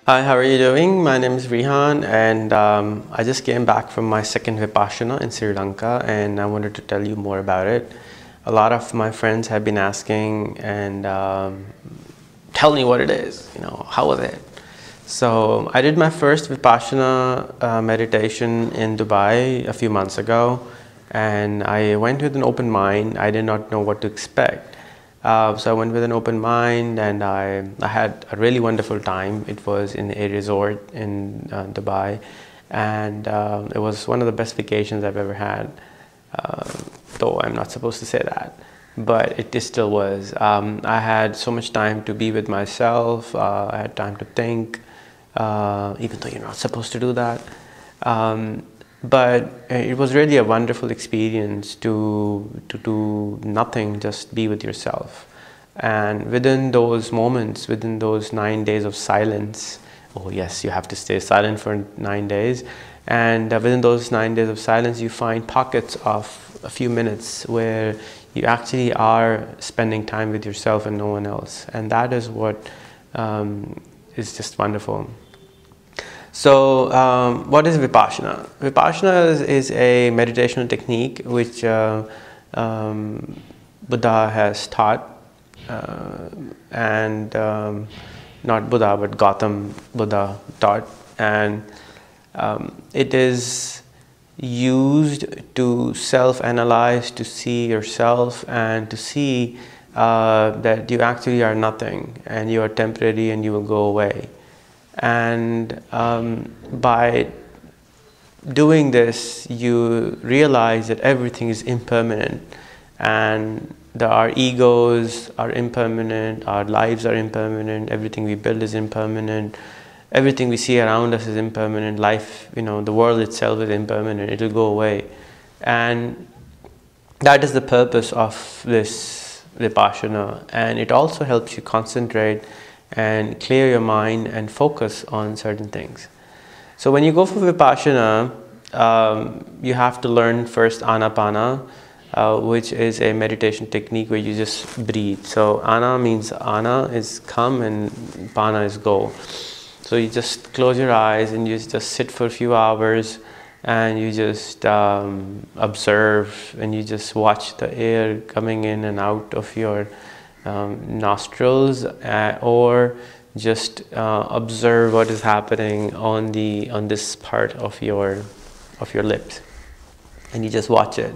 Hi, how are you doing? My name is Rehan, and I just came back from my second Vipassana in Sri Lanka, and I wanted to tell you more about it. A lot of my friends have been asking, and tell me what it is, how was it? So I did my first Vipassana meditation in Dubai a few months ago, and I went with an open mind. I did not know what to expect. So I went with an open mind, and I had a really wonderful time. It was in a resort in Dubai, and it was one of the best vacations I've ever had, though I'm not supposed to say that, but it still was. I had so much time to be with myself. I had time to think, even though you're not supposed to do that. But it was really a wonderful experience to do nothing, just be with yourself. And within those moments, within those 9 days of silence, oh yes, you have to stay silent for 9 days. And within those 9 days of silence, you find pockets of a few minutes where you actually are spending time with yourself and no one else. And that is what is just wonderful. So what is Vipassana? Vipassana is a meditational technique which Buddha has taught, and not Buddha but Gautam Buddha taught, and it is used to self-analyze, to see yourself and to see that you actually are nothing and you are temporary and you will go away. And by doing this, you realize that everything is impermanent, and that our egos are impermanent, our lives are impermanent, everything we build is impermanent, everything we see around us is impermanent, life, the world itself is impermanent, it will go away. And that is the purpose of this Vipassana, and it also helps you concentrate and clear your mind and focus on certain things. So when you go for Vipassana, you have to learn first Anapana, which is a meditation technique where you just breathe. So Ana means Ana is come and Pana is go. So you just close your eyes and you just sit for a few hours and you just observe, and you just watch the air coming in and out of your nostrils, or just observe what is happening on this part of your lips, and you just watch it.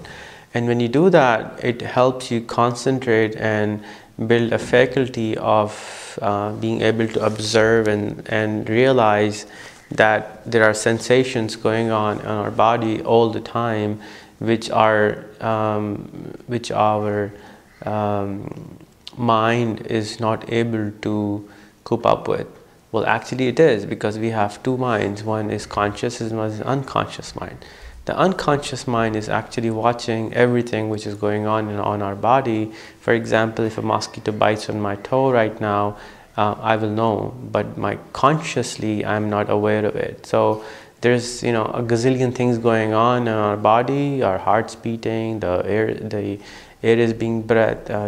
And when you do that, it helps you concentrate and build a faculty of being able to observe and realize that there are sensations going on in our body all the time, which our mind is not able to cope up with. Well, actually it is, because we have two minds. One is conscious and one is unconscious mind. The unconscious mind is actually watching everything which is going on our body. For example, if a mosquito bites on my toe right now, I will know, but consciously I'm not aware of it. So there's a gazillion things going on in our body. Our heart's beating, the air is being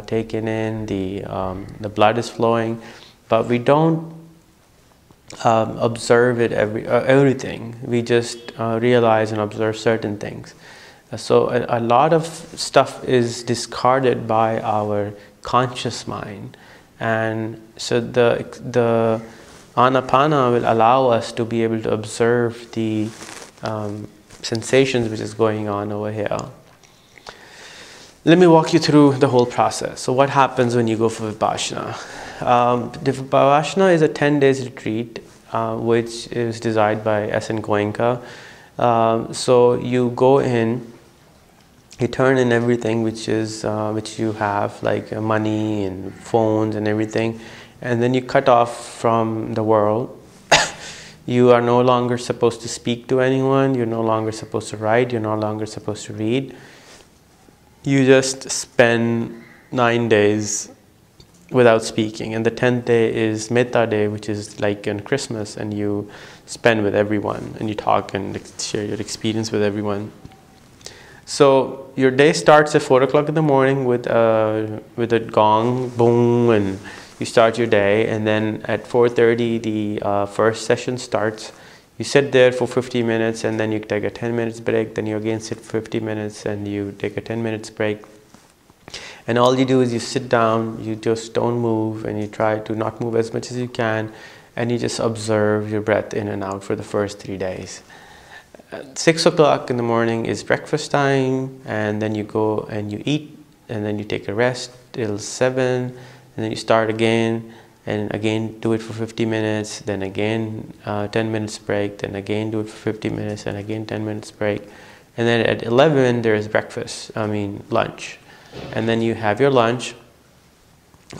taken in, the blood is flowing, but we don't observe it everything. We just realize and observe certain things. So a lot of stuff is discarded by our conscious mind, and so the Anapana will allow us to be able to observe the sensations which is going on over here. Let me walk you through the whole process. So what happens when you go for Vipassana? The Vipassana is a 10 days retreat, which is designed by S.N. Goenka. So you go in, you turn in everything which you have, like money and phones and everything, and then you cut off from the world. You are no longer supposed to speak to anyone, you're no longer supposed to write, you're no longer supposed to read. You just spend 9 days without speaking, and the 10th day is Metta Day, which is like on Christmas, and you spend with everyone and you talk and share your experience with everyone. So your day starts at 4 o'clock in the morning with a gong, boom, and you start your day, and then at 4:30 the first session starts. You sit there for 50 minutes, and then you take a 10 minutes break, then you again sit for 50 minutes, and you take a 10 minutes break. And all you do is you sit down, you just don't move, and you try to not move as much as you can, and you just observe your breath in and out for the first 3 days. At 6 o'clock in the morning is breakfast time, and then you go and you eat, and then you take a rest till 7, and then you start again, and again do it for 50 minutes, then again 10 minutes break, then again do it for 50 minutes, and again 10 minutes break. And then at 11 there is lunch. And then you have your lunch.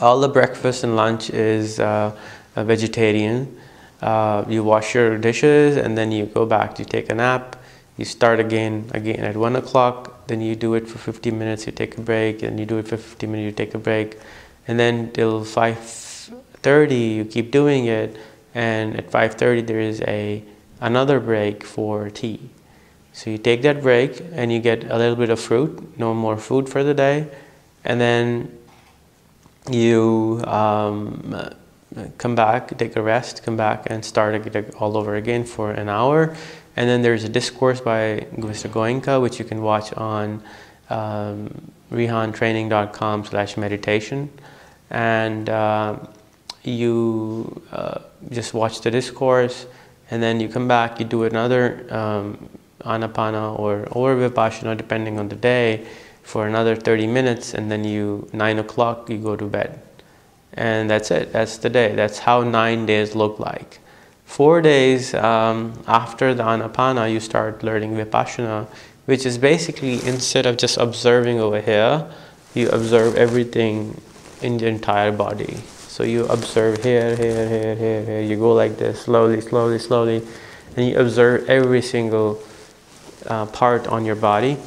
All the breakfast and lunch is a vegetarian. You wash your dishes, and then you go back, you take a nap, you start again at 1 o'clock, then you do it for 50 minutes, you take a break, and you do it for 50 minutes, you take a break, and then till 5:30 you keep doing it, and at 5:30 there is another break for tea. So you take that break and you get a little bit of fruit, no more food for the day, and then you come back, take a rest, come back and start all over again for an hour. And then there's a discourse by Mr. Goenka, which you can watch on rehantraining.com/meditation, and you just watch the discourse, and then you come back, you do another Anapana or Vipassana depending on the day for another 30 minutes, and then 9 o'clock you go to bed. And that's it, that's the day. That's how 9 days look like. 4 days after the Anapana, you start learning Vipassana, which is basically, instead of just observing over here, you observe everything in the entire body. So you observe here, here, here, here, here. You go like this, slowly, slowly, slowly, and you observe every single part on your body.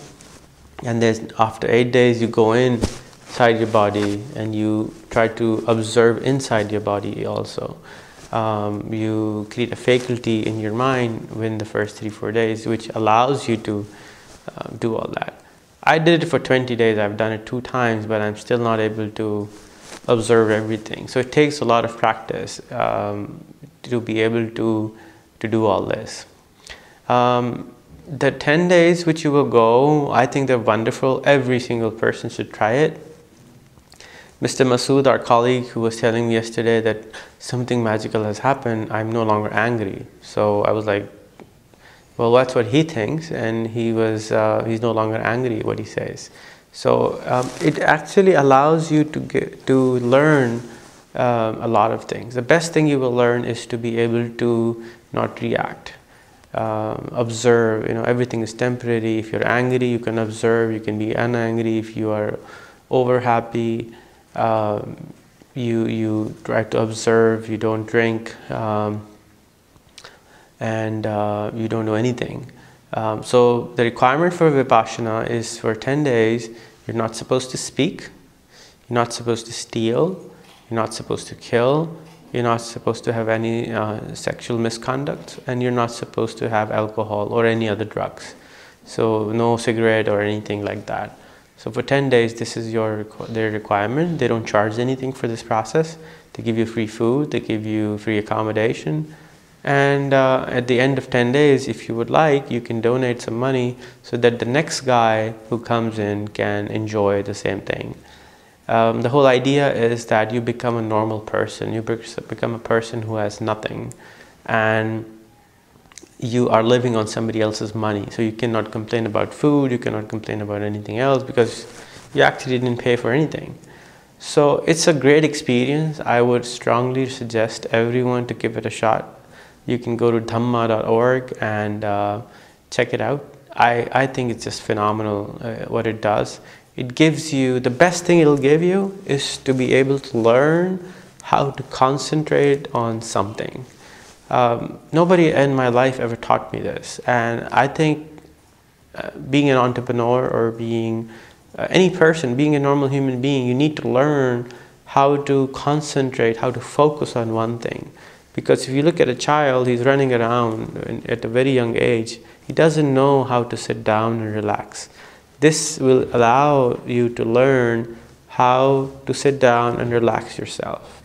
And then after 8 days, you go inside your body and you try to observe inside your body also. You create a faculty in your mind within the first 3-4 days, which allows you to do all that. I did it for 20 days. I've done it 2 times, but I'm still not able to observe everything. So it takes a lot of practice to be able to do all this. The 10 days which you will go, I think they're wonderful. Every single person should try it. Mr. Masood, our colleague, who was telling me yesterday that something magical has happened, I'm no longer angry. So I was like, well, that's what he thinks, and he's no longer angry, what he says. So it actually allows you to learn a lot of things. The best thing you will learn is to be able to not react. Observe, everything is temporary. If you're angry, you can observe, you can be unangry. If you are over happy, you try to observe, you don't drink, and you don't do anything. So the requirement for Vipassana is for 10 days, you're not supposed to speak, you're not supposed to steal, you're not supposed to kill, you're not supposed to have any sexual misconduct, and you're not supposed to have alcohol or any other drugs. So no cigarette or anything like that. So for 10 days, this is their requirement. They don't charge anything for this process. They give you free food, they give you free accommodation. And at the end of 10 days, if you would like, you can donate some money so that the next guy who comes in can enjoy the same thing. The whole idea is that you become a normal person. You become a person who has nothing, and you are living on somebody else's money. So you cannot complain about food, you cannot complain about anything else, because you actually didn't pay for anything. So it's a great experience. I would strongly suggest everyone to give it a shot. You can go to dhamma.org and check it out. I think it's just phenomenal what it does. It gives you, the best thing it'll give you is to be able to learn how to concentrate on something. Nobody in my life ever taught me this, and I think being an entrepreneur or being any person, being a normal human being, you need to learn how to concentrate, how to focus on one thing. Because if you look at a child, he's running around at a very young age, he doesn't know how to sit down and relax. This will allow you to learn how to sit down and relax yourself.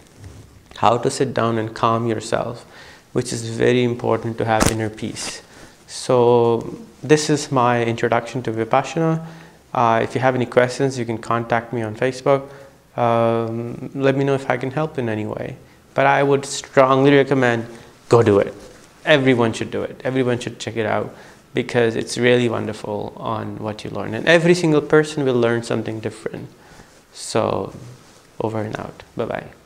how to sit down and calm yourself, which is very important to have inner peace. So this is my introduction to Vipassana. If you have any questions, you can contact me on Facebook. Let me know if I can help in any way. But I would strongly recommend, go do it. Everyone should do it. Everyone should check it out, because it's really wonderful on what you learn. And every single person will learn something different. So over and out. Bye-bye.